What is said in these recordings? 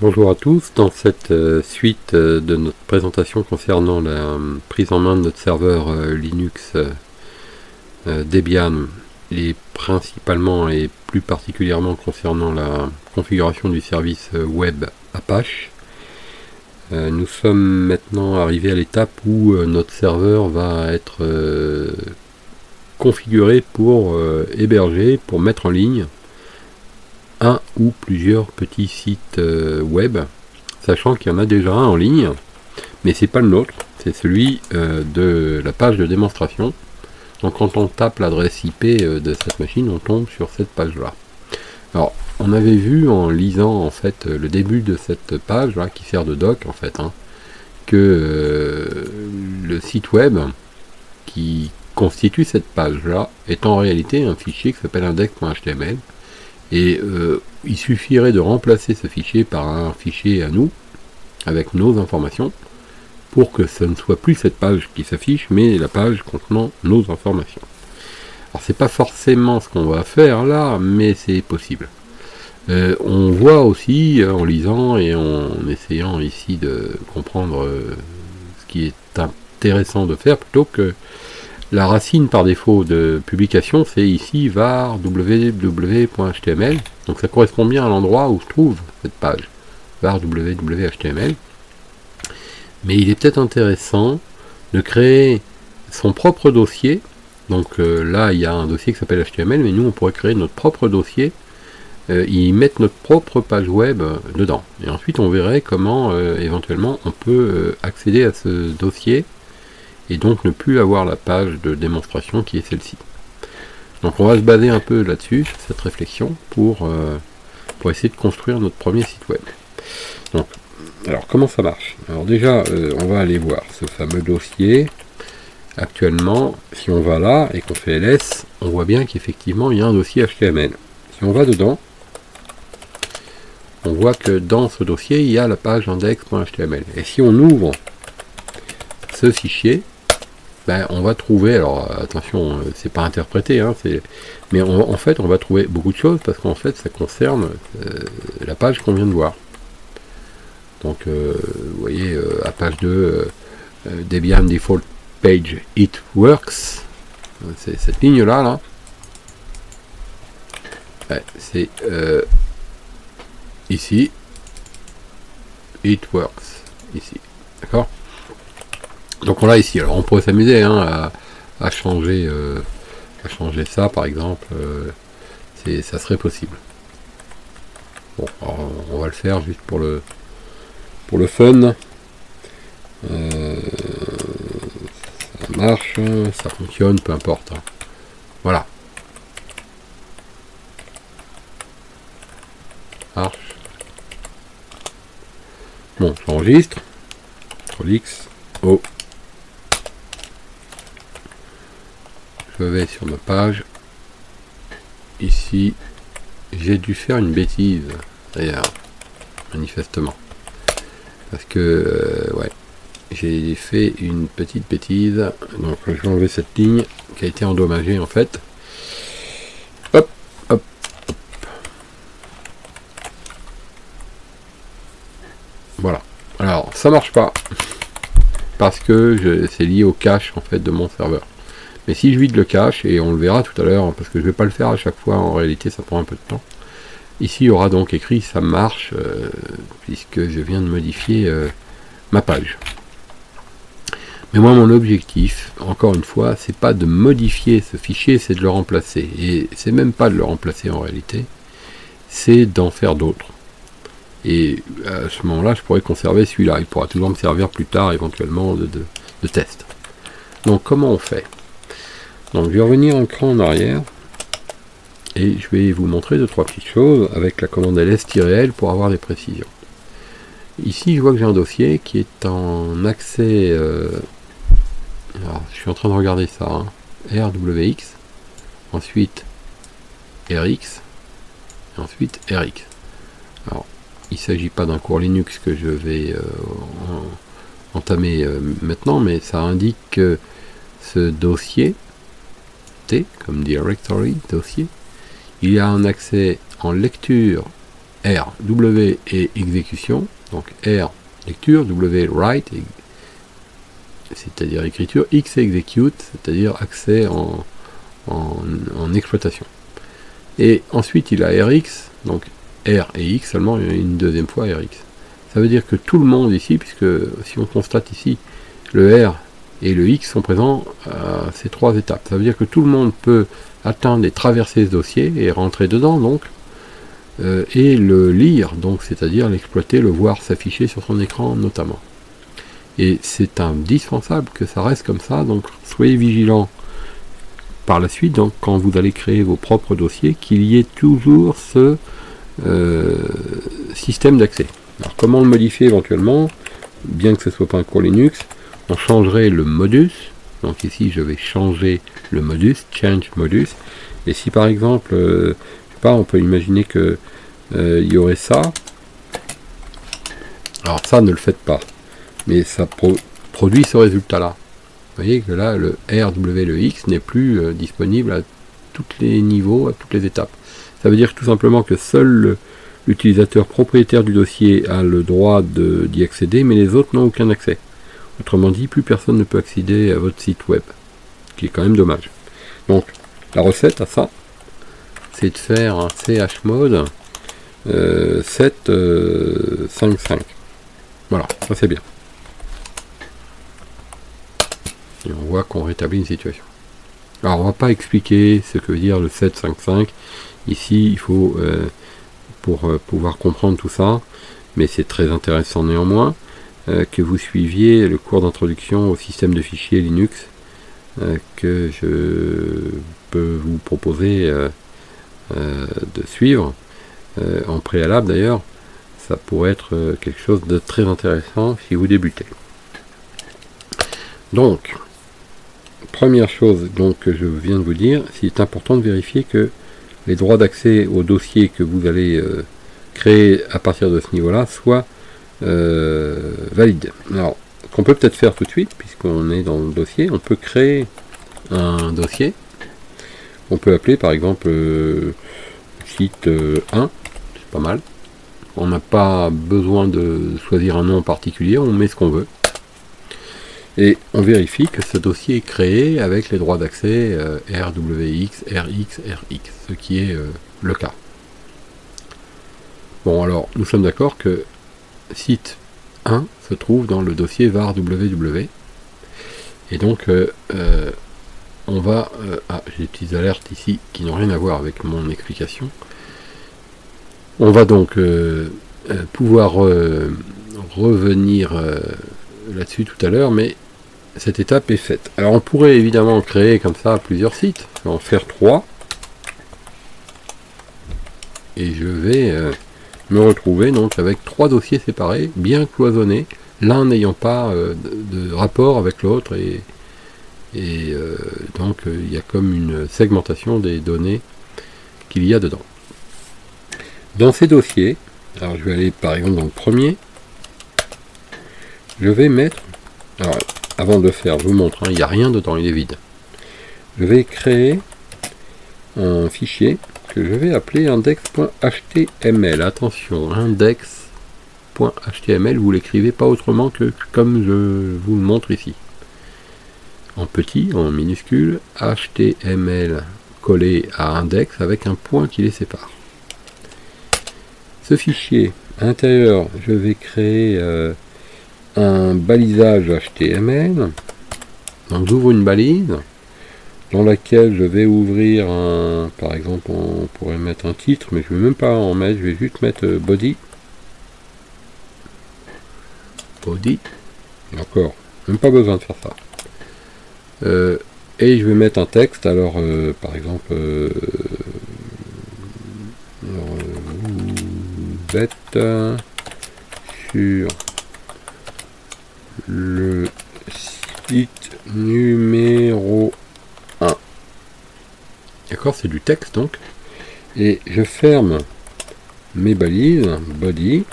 Bonjour à tous, dans cette suite de notre présentation concernant la prise en main de notre serveur Linux Debian, et principalement et plus particulièrement concernant la configuration du service web Apache, nous sommes maintenant arrivés à l'étape où notre serveur va être configuré pour héberger, pour mettre en ligne un ou plusieurs petits sites web, sachant qu'il y en a déjà un en ligne, mais c'est pas le nôtre, c'est celui de la page de démonstration. Donc quand on tape l'adresse IP de cette machine, on tombe sur cette page là. Alors on avait vu en lisant en fait le début de cette page là, qui sert de doc en fait, que le site web qui constitue cette page là est en réalité un fichier qui s'appelle index.html. Et il suffirait de remplacer ce fichier par un fichier à nous, avec nos informations, pour que ce ne soit plus cette page qui s'affiche, mais la page contenant nos informations. Alors c'est pas forcément ce qu'on va faire là, mais c'est possible. On voit aussi, en lisant et en essayant ici de comprendre ce qui est intéressant de faire, plutôt que la racine par défaut de publication, c'est ici var www.html. Donc ça correspond bien à l'endroit où se trouve cette page, var www.html. Mais il est peut-être intéressant de créer son propre dossier. Donc là, il y a un dossier qui s'appelle HTML, mais nous, on pourrait créer notre propre dossier, y mettre notre propre page web dedans. Et ensuite, on verrait comment, éventuellement, on peut accéder à ce dossier et donc ne plus avoir la page de démonstration qui est celle-ci. Donc on va se baser un peu là-dessus, cette réflexion, pour essayer de construire notre premier site web. Donc, alors comment ça marche? Alors déjà, on va aller voir ce fameux dossier. Actuellement, si on va là et qu'on fait ls, on voit bien qu'effectivement il y a un dossier HTML. Si on va dedans, on voit que dans ce dossier, il y a la page index.html. Et si on ouvre ce fichier, on va trouver, alors attention, c'est pas interprété, mais en fait on va trouver beaucoup de choses, parce qu'en fait ça concerne la page qu'on vient de voir. Donc vous voyez, à page 2, Debian Default Page It Works, c'est cette ligne là, c'est ici, It Works, ici, d'accord. Donc on l'a ici. Alors on pourrait s'amuser à changer ça par exemple, ça serait possible. Bon, alors, on va le faire juste pour le fun. Ça marche, ça fonctionne, peu importe. Voilà. Marche. Bon, j'enregistre. CTRL-X. Oh. Je vais sur ma page. Ici, j'ai dû faire une bêtise, d'ailleurs, manifestement. Parce que, j'ai fait une petite bêtise. Donc, je vais enlever cette ligne qui a été endommagée, en fait. Hop, hop, hop. Voilà. Alors, ça marche pas. Parce que c'est lié au cache, en fait, de mon serveur. Mais si je vide le cache, et on le verra tout à l'heure, parce que je ne vais pas le faire à chaque fois, en réalité ça prend un peu de temps. Ici il y aura donc écrit ça marche, puisque je viens de modifier ma page. Mais moi mon objectif, encore une fois, c'est pas de modifier ce fichier, c'est de le remplacer. Et c'est même pas de le remplacer en réalité, c'est d'en faire d'autres. Et à ce moment-là, je pourrais conserver celui-là, il pourra toujours me servir plus tard éventuellement de test. Donc comment on fait? Donc je vais revenir un cran en arrière et je vais vous montrer 2-3 petites choses avec la commande ls-l pour avoir des précisions. Ici je vois que j'ai un dossier qui est en accès, alors je suis en train de regarder ça, RWX, ensuite RX, et ensuite RX. Alors il ne s'agit pas d'un cours Linux que je vais entamer maintenant, mais ça indique que ce dossier, comme directory, dossier, il y a un accès en lecture R, W et exécution, donc R lecture, W write, c'est-à-dire écriture, X execute, c'est-à-dire accès en exploitation. Et ensuite il a Rx, donc R et X seulement, une deuxième fois Rx. Ça veut dire que tout le monde ici, puisque si on constate ici, le R et le X sont présents à ces trois étapes. Ça veut dire que tout le monde peut atteindre et traverser ce dossier et rentrer dedans, donc, et le lire, donc, c'est-à-dire l'exploiter, le voir s'afficher sur son écran notamment. Et c'est indispensable que ça reste comme ça, donc soyez vigilants par la suite, donc quand vous allez créer vos propres dossiers, qu'il y ait toujours ce système d'accès. Alors comment le modifier éventuellement, bien que ce ne soit pas un cours Linux, on changerait le modus, donc ici je vais changer le modus, change modus, et si par exemple, je sais pas, on peut imaginer que il y aurait ça, alors ça ne le faites pas, mais ça produit ce résultat là. Vous voyez que là le R, W, le X n'est plus disponible à tous les niveaux, à toutes les étapes. Ça veut dire tout simplement que seul l'utilisateur propriétaire du dossier a le droit d'y accéder, mais les autres n'ont aucun accès. Autrement dit, plus personne ne peut accéder à votre site web, ce qui est quand même dommage. Donc, la recette à ça, c'est de faire un chmod 7.5.5. Voilà, ça c'est bien. Et on voit qu'on rétablit une situation. Alors, on va pas expliquer ce que veut dire le 7.5.5. Ici, il faut, pour pouvoir comprendre tout ça, mais c'est très intéressant néanmoins, que vous suiviez le cours d'introduction au système de fichiers Linux que je peux vous proposer de suivre en préalable d'ailleurs. Ça pourrait être quelque chose de très intéressant si vous débutez. Donc, première chose donc, que je viens de vous dire, c'est important de vérifier que les droits d'accès au dossier que vous allez créer à partir de ce niveau-là soient valide. Alors, ce qu'on peut peut-être faire tout de suite, puisqu'on est dans le dossier, on peut créer un dossier. On peut appeler par exemple site 1, c'est pas mal. On n'a pas besoin de choisir un nom en particulier, on met ce qu'on veut. Et on vérifie que ce dossier est créé avec les droits d'accès RWX, RX, RX, ce qui est le cas. Bon, alors, nous sommes d'accord que site 1 se trouve dans le dossier var www. Et donc, on va... j'ai des petites alertes ici qui n'ont rien à voir avec mon explication. On va donc pouvoir revenir là-dessus tout à l'heure, mais cette étape est faite. Alors, on pourrait évidemment créer comme ça plusieurs sites, en faire 3. Et je vais... me retrouver donc avec 3 dossiers séparés, bien cloisonnés, l'un n'ayant pas de rapport avec l'autre, et donc il y a comme une segmentation des données qu'il y a dedans. Dans ces dossiers, alors je vais aller par exemple dans le premier, je vais mettre, alors avant de le faire, je vous montre, il n'y a rien dedans, il est vide. Je vais créer un fichier que je vais appeler index.html. Attention, index.html, vous l'écrivez pas autrement que comme je vous le montre ici. En petit, en minuscule, HTML collé à index avec un point qui les sépare. Ce fichier, à l'intérieur, je vais créer un balisage HTML. Donc j'ouvre une balise dans laquelle je vais ouvrir un, par exemple on pourrait mettre un titre, mais je ne vais même pas en mettre, je vais juste mettre body, d'accord, même pas besoin de faire ça, et je vais mettre un texte, alors par exemple vous êtes sur le site numéro 1. D'accord, c'est du texte donc. Et je ferme mes balises body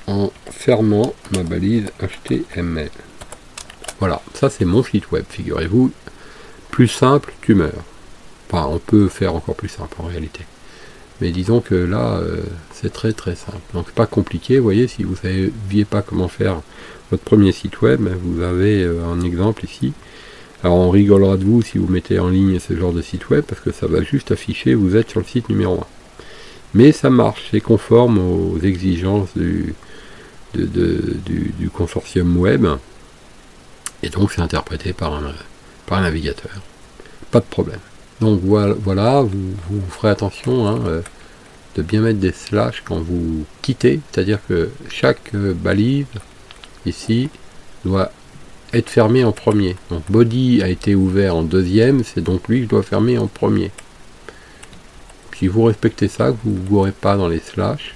en fermant ma balise HTML. Voilà, ça c'est mon site web, figurez-vous. Plus simple, tu meurs. Enfin, on peut faire encore plus simple en réalité. Mais disons que là, c'est très très simple. Donc pas compliqué, vous voyez, si vous ne saviez pas comment faire votre premier site web, vous avez un exemple ici. Alors on rigolera de vous si vous mettez en ligne ce genre de site web, parce que ça va juste afficher, vous êtes sur le site numéro 1. Mais ça marche, c'est conforme aux exigences du consortium web, et donc c'est interprété par un navigateur. Pas de problème. Donc voilà, vous ferez attention de bien mettre des slash quand vous quittez, c'est-à-dire que chaque balise ici doit être fermée en premier. Donc body a été ouvert en deuxième, c'est donc lui que je dois fermer en premier. Si vous respectez ça, que vous ne gourrez pas dans les slash,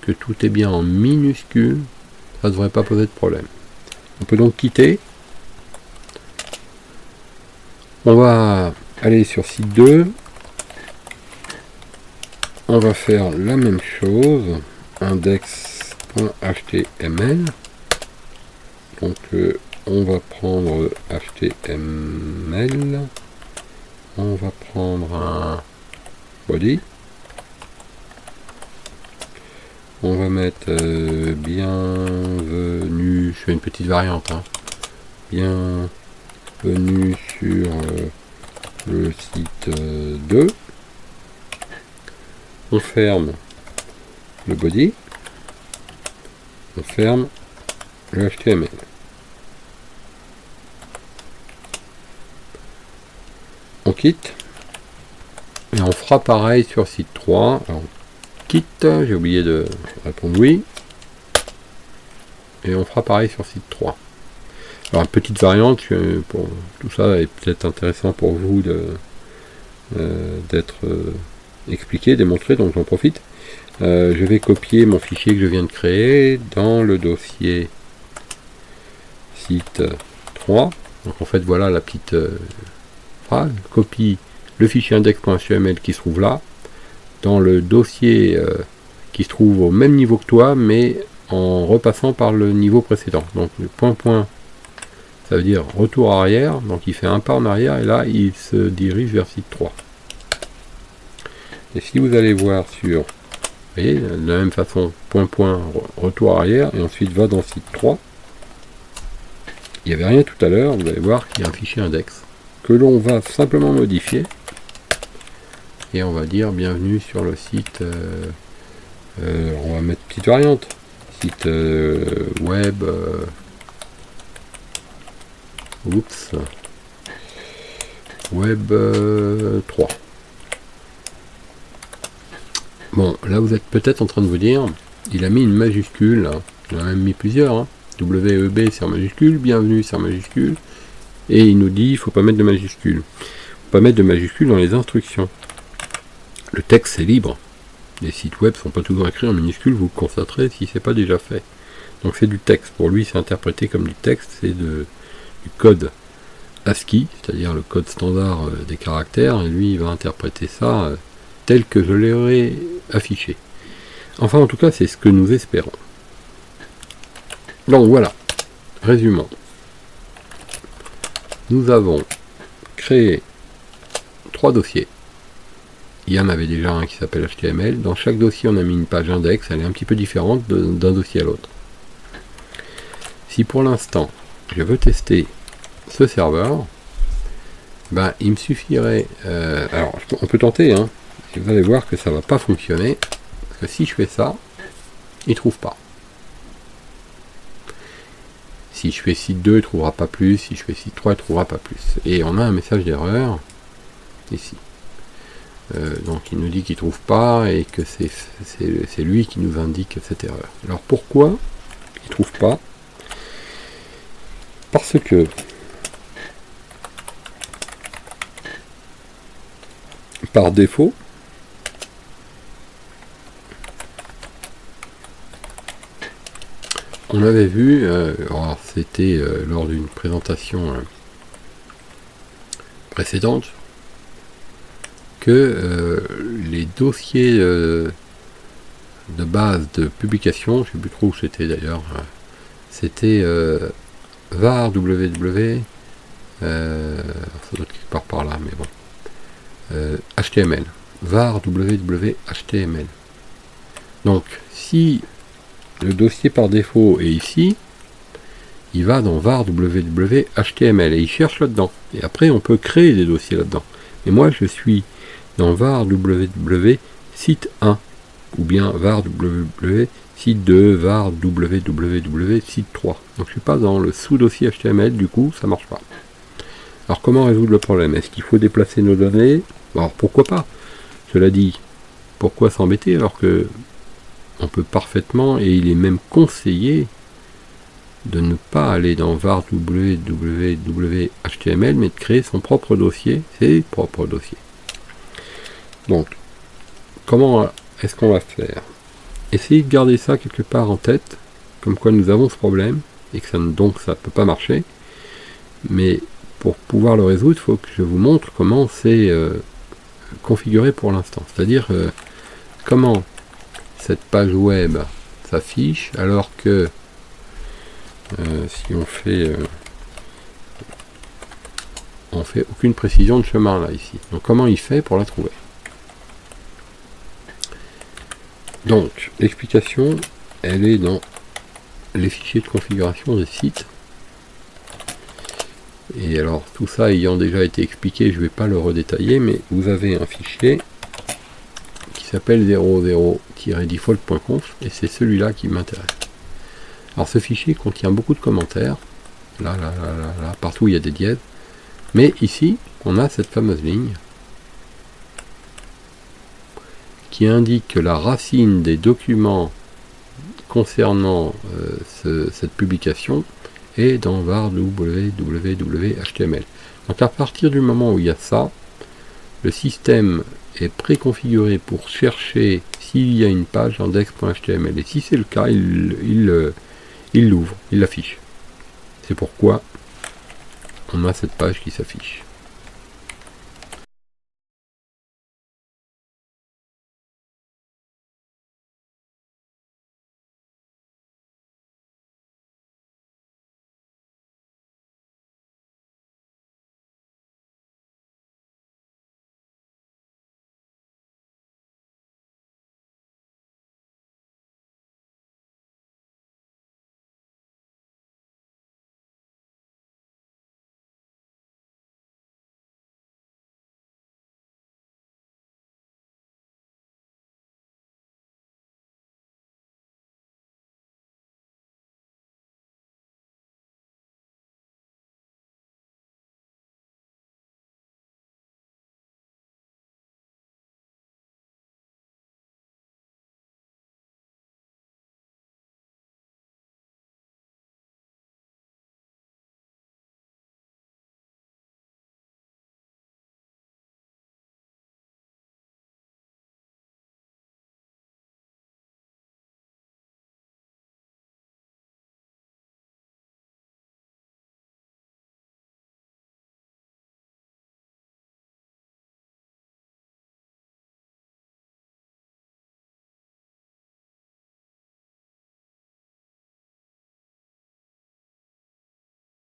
que tout est bien en minuscule, ça ne devrait pas poser de problème. On peut donc quitter. On va aller sur site 2. On va faire la même chose, index.html. Donc on va prendre HTML. On va prendre un body. On va mettre bienvenue, je fais une petite variante, bienvenue sur le site 2. On ferme le body, on ferme le HTML. On quitte, et on fera pareil sur site 3. Alors, quitte, j'ai oublié de répondre oui, et on fera pareil sur site 3. Alors, une petite variante, pour tout ça est peut-être intéressant pour vous d'être expliqué, démontré, donc j'en profite. Je vais copier mon fichier que je viens de créer dans le dossier site 3. Donc en fait voilà la petite phrase. Copie le fichier index.html qui se trouve là dans le dossier qui se trouve au même niveau que toi, mais en repassant par le niveau précédent. Donc le point ça veut dire retour arrière, donc il fait un pas en arrière et là il se dirige vers site 3. Et si vous allez voir sur, vous voyez, de la même façon, retour arrière, et ensuite va dans site 3, il n'y avait rien tout à l'heure, vous allez voir qu'il y a un fichier index, que l'on va simplement modifier, et on va dire bienvenue sur le site, on va mettre petite variante, site web, web 3. Bon, là vous êtes peut-être en train de vous dire, il a mis une majuscule, hein. Il en a même mis plusieurs, WEB c'est en majuscule, bienvenue c'est en majuscule, et il nous dit il ne faut pas mettre de majuscule. Il ne faut pas mettre de majuscule dans les instructions. Le texte c'est libre. Les sites web ne sont pas toujours écrits en minuscule, vous le constaterez si ce n'est pas déjà fait. Donc c'est du texte. Pour lui c'est interprété comme du texte, c'est du code ASCII, c'est-à-dire le code standard des caractères, et lui il va interpréter ça tel que je l'aurais affiché. Enfin, en tout cas, c'est ce que nous espérons. Donc voilà, résumons. Nous avons créé 3 dossiers. Il y en avait déjà un qui s'appelle HTML. Dans chaque dossier, on a mis une page index. Elle est un petit peu différente d'un dossier à l'autre. Si pour l'instant, je veux tester ce serveur, ben, il me suffirait... alors, on peut tenter, hein. Vous allez voir que ça ne va pas fonctionner, parce que si je fais ça, il ne trouve pas. Si je fais site 2, il ne trouvera pas plus, si je fais site 3, il ne trouvera pas plus. Et on a un message d'erreur, ici. Donc il nous dit qu'il ne trouve pas, et que c'est lui qui nous indique cette erreur. Alors pourquoi il ne trouve pas? Parce que par défaut, on avait vu, c'était lors d'une présentation précédente, que les dossiers de base de publication, je ne sais plus trop où c'était d'ailleurs, c'était var www, ça doit être quelque part par là, mais bon, HTML. var www.html. Donc si le dossier par défaut est ici, il va dans var www.html et il cherche là-dedans. Et après on peut créer des dossiers là-dedans. Et moi je suis dans var www site 1 ou bien var www site 2, var www site 3. Donc je suis pas dans le sous-dossier HTML, du coup ça marche pas. Alors comment résoudre le problème? Est-ce qu'il faut déplacer nos données? Alors pourquoi pas? Cela dit, pourquoi s'embêter alors que on peut parfaitement, et il est même conseillé de ne pas aller dans var www.html, mais de créer son propre dossier, ses propres dossiers. Donc, comment est-ce qu'on va faire? Essayez de garder ça quelque part en tête, comme quoi nous avons ce problème, et que ça, donc ça ne peut pas marcher, mais pour pouvoir le résoudre, il faut que je vous montre comment c'est configuré pour l'instant. C'est-à-dire comment cette page web s'affiche alors que si on fait aucune précision de chemin là ici. Donc comment il fait pour la trouver? Donc l'explication elle est dans les fichiers de configuration des sites. Et alors tout ça ayant déjà été expliqué, je ne vais pas le redétailler, mais vous avez un fichier qui s'appelle 00-default.conf et c'est celui-là qui m'intéresse. Alors ce fichier contient beaucoup de commentaires, là, partout où il y a des dièses, mais ici on a cette fameuse ligne qui indique que la racine des documents concernant cette publication est dans var www.html. Donc à partir du moment où il y a ça, le système est préconfiguré pour chercher s'il y a une page index.html. Et si c'est le cas, il l'ouvre, il l'affiche. C'est pourquoi on a cette page qui s'affiche.